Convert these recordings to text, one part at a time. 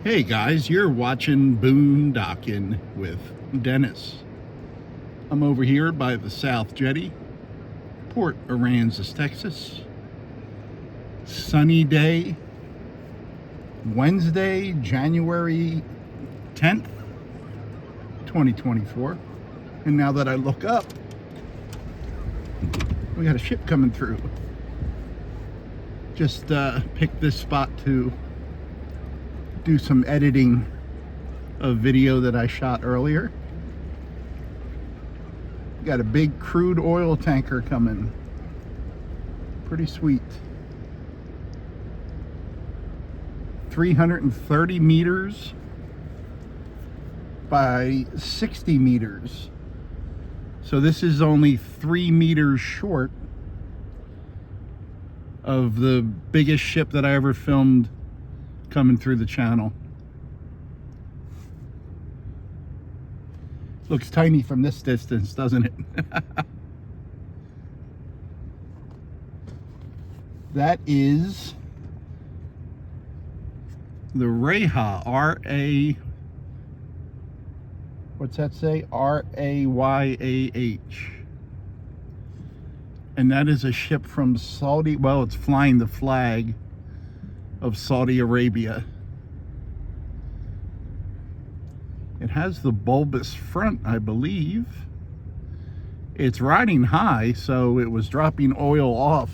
Hey guys, you're watching Boondocking with Dennis. I'm over here by the South Jetty, Port Aransas, Texas. Sunny day, Wednesday, January 10th, 2024. And now that I look up, we got a ship coming through. Just picked this spot to do some editing of video that I shot earlier. Got a big crude oil tanker coming. Pretty sweet. 330 meters by 60 meters. So this is only 3 meters short of the biggest ship that I ever filmed coming through the channel. Looks tiny from this distance, doesn't it? That is the Rayah, R-A, what's that say? R-A-Y-A-H. And that is a ship from Saudi, well, it's flying the flag of Saudi Arabia. It has the bulbous front, I believe. It's riding high, so it was dropping oil off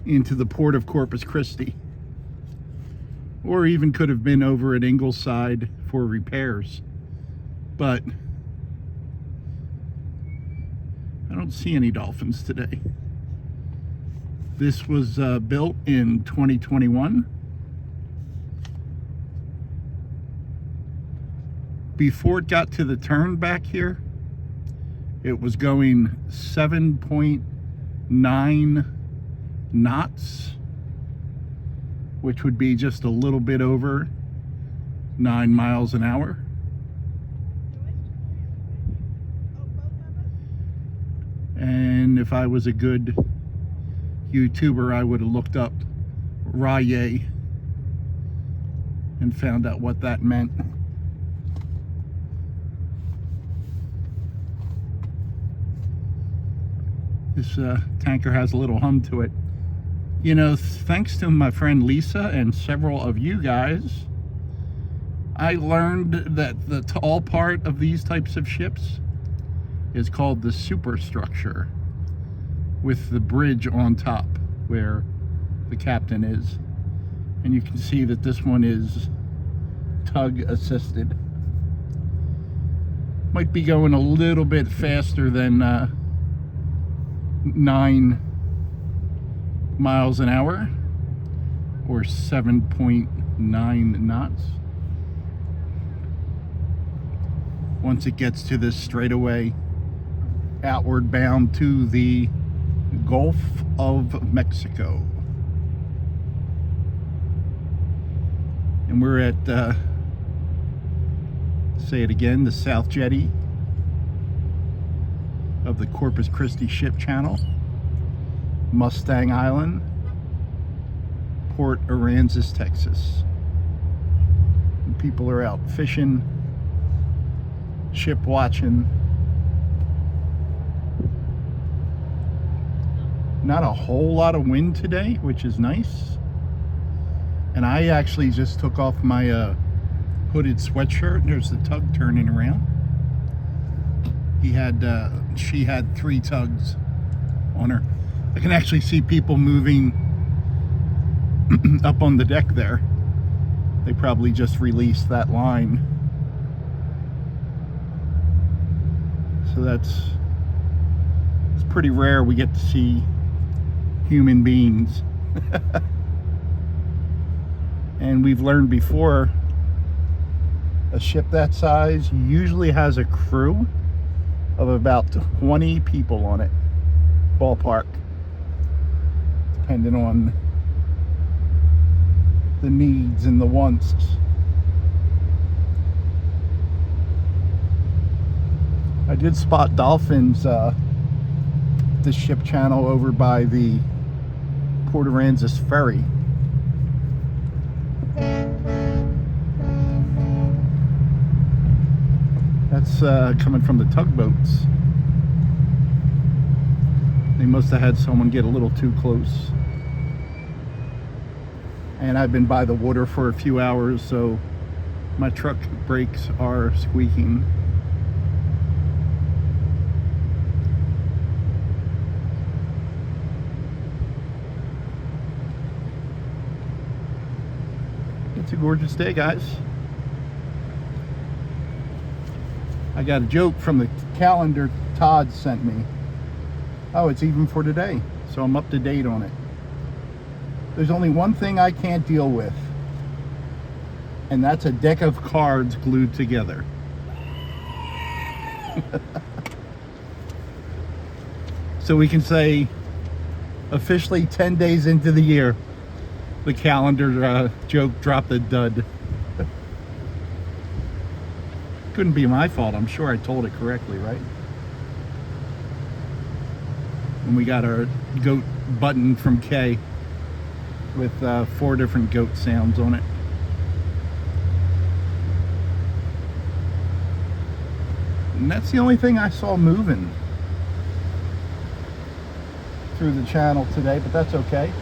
into the port of Corpus Christi. Or even could have been over at Ingleside for repairs. But I don't see any dolphins today. This was built in 2021. Before it got to the turn back here, it was going 7.9 knots, which would be just a little bit over 9 miles an hour. And if I was a good YouTuber, I would have looked up Rayah and found out what that meant. This tanker has a little hum to it. You know, thanks to my friend Lisa and several of you guys, I learned that the tall part of these types of ships is called the superstructure, with the bridge on top where the captain is. And you can see that this one is tug assisted. Might be going a little bit faster than 9 miles an hour, or 7.9 knots. Once it gets to this straightaway outward bound to the Gulf of Mexico. And we're at, say it again, the South Jetty of the Corpus Christi Ship Channel, Mustang Island, Port Aransas, Texas. And people are out fishing, ship watching. Not a whole lot of wind today, which is nice. And I actually just took off my hooded sweatshirt. There's the tug turning around. She had 3 tugs on her. I can actually see people moving up on the deck there. They probably just released that line. So it's pretty rare we get to see human beings. And we've learned before, a ship that size usually has a crew of about 20 people on it, ballpark, depending on the needs and the wants. I did spot dolphins this ship channel over by the Port Aransas ferry. that's coming from the tugboats. They must have had someone get a little too close. And I've been by the water for a few hours, so my truck brakes are squeaking. It's a gorgeous day, guys. I got a joke from the calendar Todd sent me. Oh, it's even for today, so I'm up to date on it. There's only one thing I can't deal with, and that's a deck of cards glued together. So we can say officially 10 days into the year, the calendar joke dropped a dud. Couldn't be my fault. I'm sure I told it correctly, right? And we got our goat button from Kay with 4 different goat sounds on it. And that's the only thing I saw moving through the channel today, but that's okay.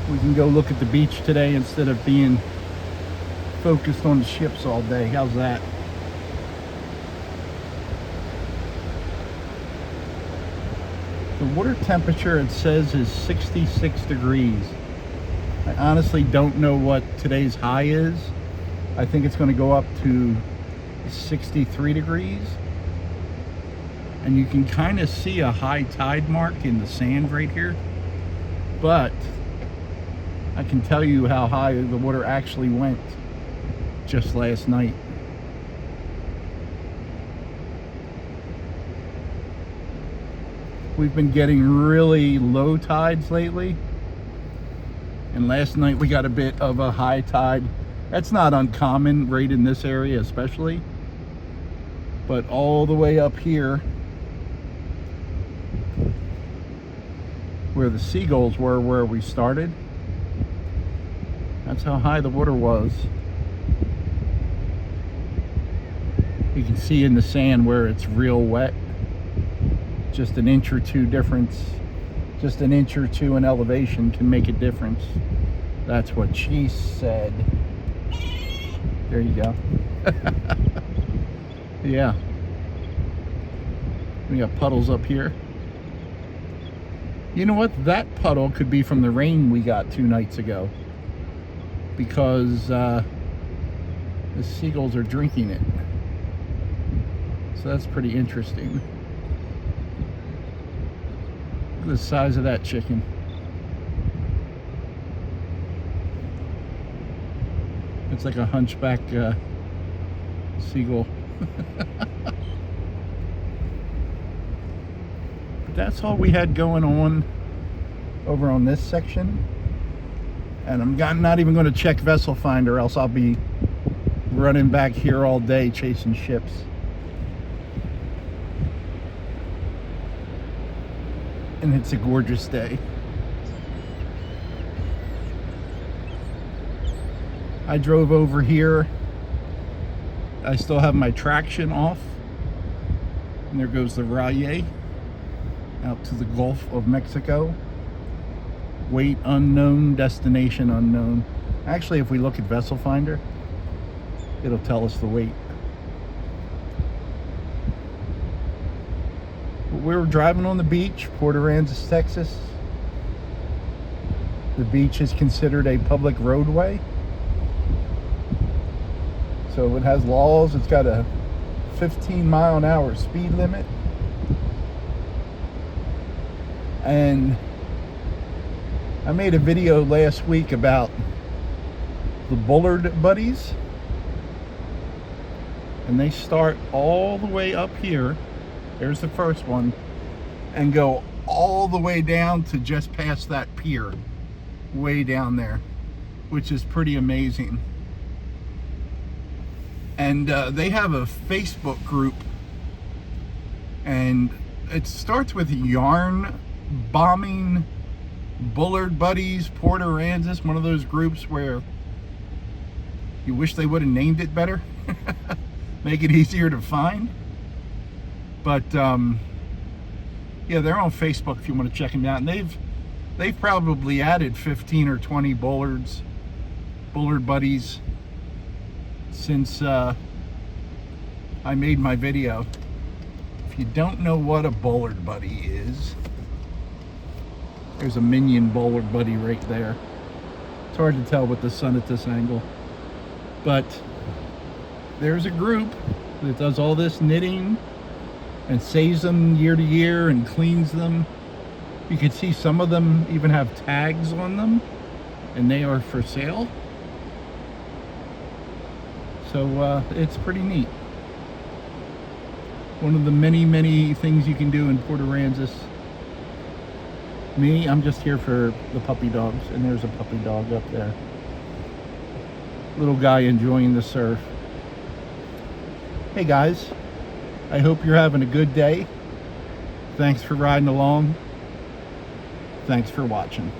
We can go look at the beach today instead of being focused on the ships all day. How's that? The water temperature, it says, is 66 degrees. I honestly don't know what today's high is. I think it's going to go up to 63 degrees. And you can kind of see a high tide mark in the sand right here. But I can tell you how high the water actually went just last night. We've been getting really low tides lately, and last night we got a bit of a high tide. That's not uncommon right in this area especially, but all the way up here where the seagulls were, where we started, that's how high the water was. You can see in the sand where it's real wet. Just an inch or two difference, just an inch or two in elevation can make a difference. That's what she said. There you go. Yeah. We got puddles up here. You know what? That puddle could be from the rain we got 2 nights ago, because the seagulls are drinking it. So that's pretty interesting. Look at the size of that chicken. It's like a hunchback seagull. But that's all we had going on over on this section. And I'm not even going to check Vessel Finder, else I'll be running back here all day chasing ships. And it's a gorgeous day. I drove over here. I still have my traction off. And there goes the Raye out to the Gulf of Mexico. Weight unknown, destination unknown. Actually, if we look at Vessel Finder, it'll tell us the weight. We were driving on the beach, Port Aransas, Texas. The beach is considered a public roadway. So it has laws. It's got a 15-mile-an-hour speed limit. And I made a video last week about the Bullard buddies. And they start all the way up here. There's the first one, and go all the way down to just past that pier, way down there, which is pretty amazing. And they have a Facebook group, and it starts with yarn bombing Bullard buddies, Port Aransas, one of those groups where you wish they would have named it better. make it easier to find. But yeah, they're on Facebook if you want to check them out. And they've probably added 15 or 20 bullard buddies since I made my video. If you don't know what a bullard buddy is, there's a minion bullard buddy right there. It's hard to tell with the sun at this angle, but there's a group that does all this knitting and saves them year to year and cleans them. You can see some of them even have tags on them, and they are for sale. So it's pretty neat. One of the many things you can do in Port Aransas. Me, I'm just here for the puppy dogs, and there's a puppy dog up there. Little guy enjoying the surf. Hey guys, I hope you're having a good day. Thanks for riding along. Thanks for watching.